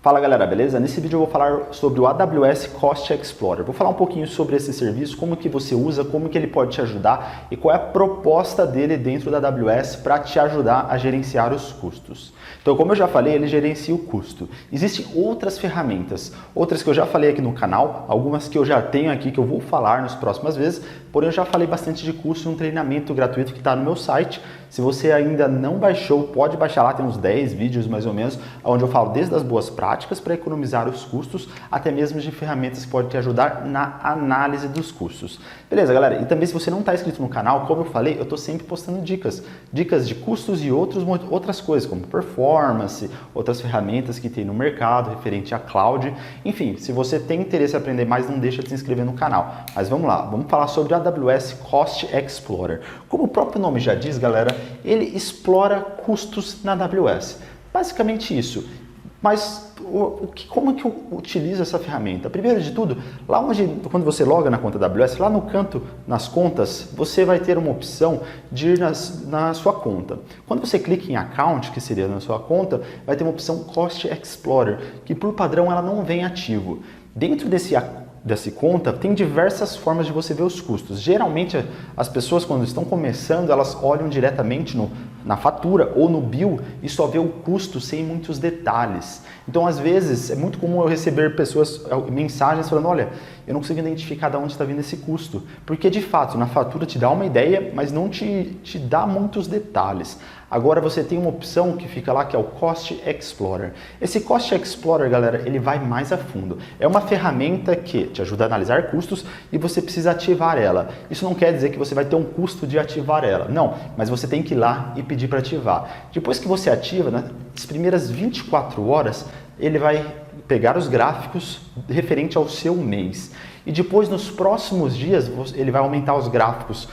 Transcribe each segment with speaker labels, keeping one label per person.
Speaker 1: Fala galera, beleza? Nesse vídeo eu vou falar sobre o AWS Cost Explorer. Vou falar um pouquinho sobre esse serviço, como que você usa, como que ele pode te ajudar e qual é a proposta dele dentro da AWS para te ajudar a gerenciar os custos. Então, como eu já falei, ele gerencia o custo. Existem outras ferramentas, outras que eu já falei aqui no canal, algumas que eu já tenho aqui que eu vou falar nas próximas vezes, porém eu já falei bastante de curso e um treinamento gratuito que está no meu site. Se você ainda não baixou, pode baixar lá, tem uns 10 vídeos mais ou menos, onde eu falo desde as boas práticas para economizar os custos, até mesmo de ferramentas que podem te ajudar na análise dos custos. Beleza, galera? E também se você não está inscrito no canal, como eu falei, eu estou sempre postando dicas de custos e outras coisas, como performance, outras ferramentas que tem no mercado, referente a cloud. Enfim, se você tem interesse em aprender mais, não deixa de se inscrever no canal. Mas vamos lá, vamos falar sobre a AWS Cost Explorer. Como o próprio nome já diz, galera, ele explora custos na AWS. Basicamente isso. Mas como que eu utilizo essa ferramenta? Primeiro de tudo, lá quando você loga na conta da AWS, lá no canto, nas contas, você vai ter uma opção de ir na sua conta. Quando você clica em Account, que seria na sua conta, vai ter uma opção Cost Explorer, que por padrão ela não vem ativo. Dentro dessa conta, tem diversas formas de você ver os custos. Geralmente, as pessoas, quando estão começando, elas olham diretamente na fatura ou no bill e só vê o custo sem muitos detalhes. Então, às vezes, é muito comum eu receber mensagens falando, olha, eu não consigo identificar de onde está vindo esse custo. Porque, de fato, na fatura te dá uma ideia, mas não te dá muitos detalhes. Agora você tem uma opção que fica lá, que é o Cost Explorer. Esse Cost Explorer, galera, ele vai mais a fundo. É uma ferramenta que te ajuda a analisar custos e você precisa ativar ela. Isso não quer dizer que você vai ter um custo de ativar ela. Não, mas você tem que ir lá e pedir para ativar. Depois que você ativa, nas primeiras 24 horas, ele vai pegar os gráficos referente ao seu mês. E depois, nos próximos dias, ele vai aumentar os gráficos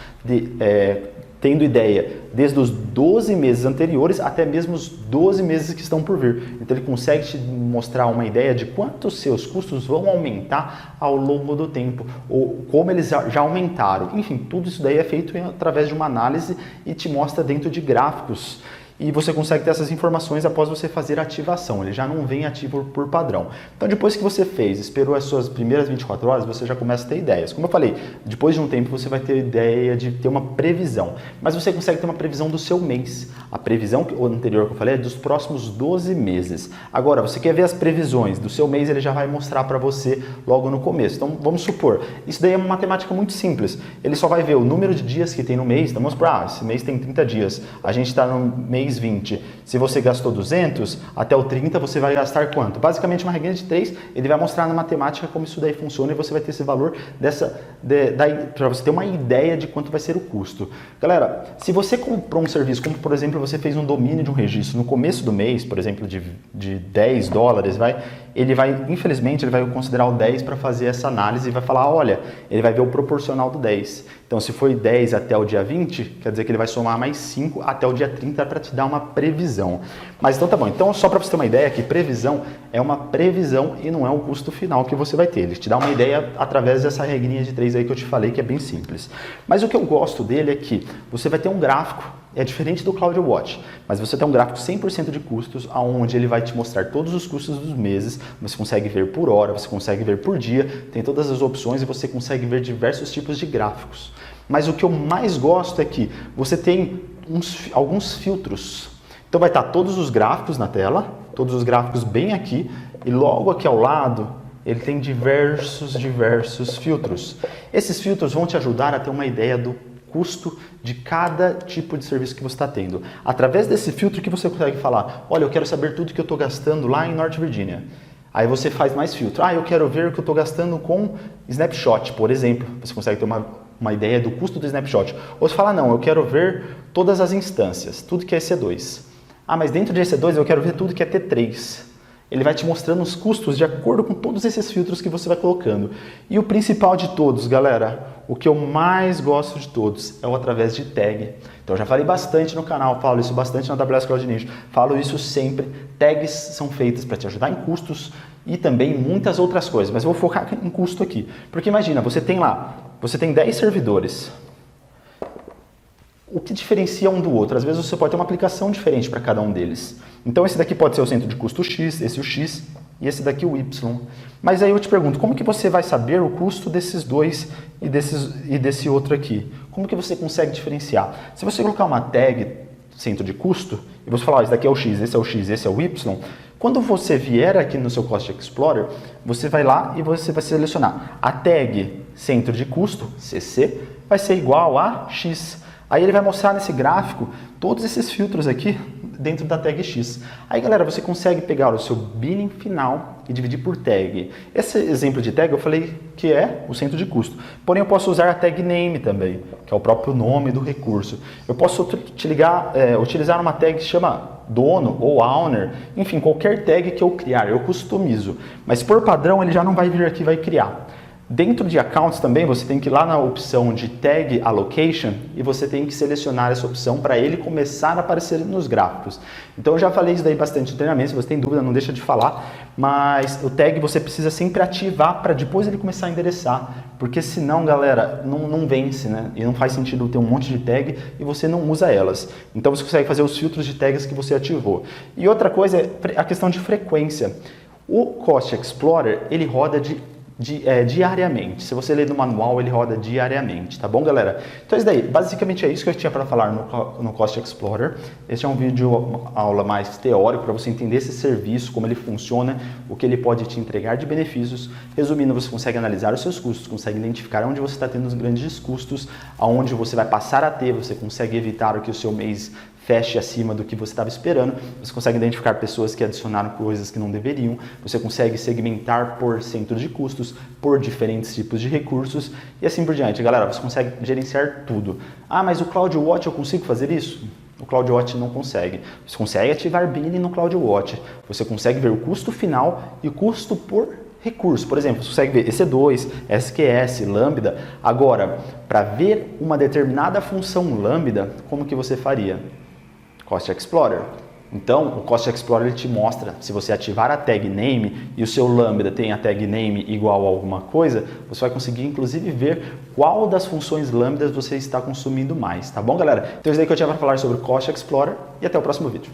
Speaker 1: tendo ideia desde os 12 meses anteriores até mesmo os 12 meses que estão por vir. Então ele consegue te mostrar uma ideia de quanto os seus custos vão aumentar ao longo do tempo, ou como eles já aumentaram. Enfim, tudo isso daí é feito através de uma análise e te mostra dentro de gráficos. E você consegue ter essas informações após você fazer a ativação, ele já não vem ativo por padrão. Então depois que você esperou as suas primeiras 24 horas, você já começa a ter ideias. Como eu falei, depois de um tempo você vai ter ideia de ter uma previsão, mas você consegue ter uma previsão do seu mês. A previsão anterior que eu falei é dos próximos 12 meses. Agora, você quer ver as previsões do seu mês, ele já vai mostrar para você logo no começo. Então vamos supor, isso daí é uma matemática muito simples. Ele só vai ver o número de dias que tem no mês. Então vamos supor, esse mês tem 30 dias, a gente está no mês 20. Se você gastou 200, até o 30 você vai gastar quanto? Basicamente uma regrinha de 3, ele vai mostrar na matemática como isso daí funciona e você vai ter esse valor para você ter uma ideia de quanto vai ser o custo. Galera, se você comprou um serviço, como por exemplo você fez um domínio de um registro no começo do mês, por exemplo de $10, infelizmente ele vai considerar o 10 para fazer essa análise e vai falar, olha, ele vai ver o proporcional do 10. Então se foi 10 até o dia 20, quer dizer que ele vai somar mais 5 até o dia 30 para te dar uma previsão. Mas então tá bom, então só para você ter uma ideia que previsão é uma previsão e não é o custo final que você vai ter. Ele te dá uma ideia através dessa regrinha de 3 aí que eu te falei, que é bem simples. Mas o que eu gosto dele é que você vai ter um gráfico, é diferente do CloudWatch, mas você tem um gráfico 100% de custos, onde ele vai te mostrar todos os custos dos meses, você consegue ver por hora, você consegue ver por dia, tem todas as opções e você consegue ver diversos tipos de gráficos. Mas o que eu mais gosto é que você tem alguns filtros. Então vai estar todos os gráficos na tela, todos os gráficos bem aqui, e logo aqui ao lado ele tem diversos filtros. Esses filtros vão te ajudar a ter uma ideia do custo de cada tipo de serviço que você está tendo. Através desse filtro que você consegue falar, olha, eu quero saber tudo que eu estou gastando lá em North Virginia. Aí você faz mais filtro. Eu quero ver o que eu estou gastando com Snapshot, por exemplo. Você consegue ter uma ideia do custo do Snapshot. Ou você fala, não, eu quero ver todas as instâncias, tudo que é EC2. Mas dentro de EC2 eu quero ver tudo que é T3. Ele vai te mostrando os custos de acordo com todos esses filtros que você vai colocando. E o principal de todos, galera, o que eu mais gosto de todos é o através de tag. Então eu já falei bastante no canal, falo isso bastante na AWS Cloud Ninja, falo isso sempre. Tags são feitas para te ajudar em custos e também em muitas outras coisas, mas eu vou focar em custo aqui. Porque imagina, você tem 10 servidores. O que diferencia um do outro? Às vezes você pode ter uma aplicação diferente para cada um deles. Então esse daqui pode ser o centro de custo X, esse o X. e esse daqui o Y. Mas aí eu te pergunto, como que você vai saber o custo desses dois e desse outro aqui? Como que você consegue diferenciar? Se você colocar uma tag centro de custo, e você falar, esse daqui é o X, esse é o X, esse é o Y, quando você vier aqui no seu Cost Explorer, você vai lá e você vai selecionar a tag centro de custo, CC, vai ser igual a X. Aí ele vai mostrar nesse gráfico todos esses filtros aqui dentro da tag X. Aí, galera, você consegue pegar o seu billing final e dividir por tag. Esse exemplo de tag eu falei que é o centro de custo. Porém, eu posso usar a tag name também, que é o próprio nome do recurso. Eu posso utilizar uma tag que se chama dono ou owner, enfim, qualquer tag que eu criar, eu customizo. Mas por padrão, ele já não vai vir aqui e vai criar. Dentro de accounts também, você tem que ir lá na opção de Tag Allocation e você tem que selecionar essa opção para ele começar a aparecer nos gráficos. Então eu já falei isso daí bastante no treinamento, se você tem dúvida não deixa de falar, mas o tag você precisa sempre ativar para depois ele começar a endereçar, porque senão, galera, não vence, né? E não faz sentido ter um monte de tag e você não usa elas. Então você consegue fazer os filtros de tags que você ativou. E outra coisa é a questão de frequência. O Cost Explorer, ele roda diariamente. Se você ler no manual, ele roda diariamente, tá bom, galera? Então, isso daí, basicamente é isso que eu tinha para falar no Cost Explorer. Este é um vídeo aula mais teórico para você entender esse serviço, como ele funciona, o que ele pode te entregar de benefícios. Resumindo, você consegue analisar os seus custos, consegue identificar onde você está tendo os grandes custos, aonde você vai passar a ter, você consegue evitar o que o seu mês feche acima do que você estava esperando, você consegue identificar pessoas que adicionaram coisas que não deveriam, você consegue segmentar por centro de custos, por diferentes tipos de recursos e assim por diante. Galera, você consegue gerenciar tudo. Ah, mas o CloudWatch eu consigo fazer isso? O CloudWatch não consegue. Você consegue ativar billing no CloudWatch, você consegue ver o custo final e o custo por recurso. Por exemplo, você consegue ver EC2, SQS, Lambda. Agora, para ver uma determinada função Lambda, como que você faria? Cost Explorer. Então, o Cost Explorer ele te mostra, se você ativar a tag name e o seu Lambda tem a tag name igual a alguma coisa, você vai conseguir inclusive ver qual das funções Lambdas você está consumindo mais, tá bom, galera? Então, isso aí que eu tinha para falar sobre o Cost Explorer e até o próximo vídeo.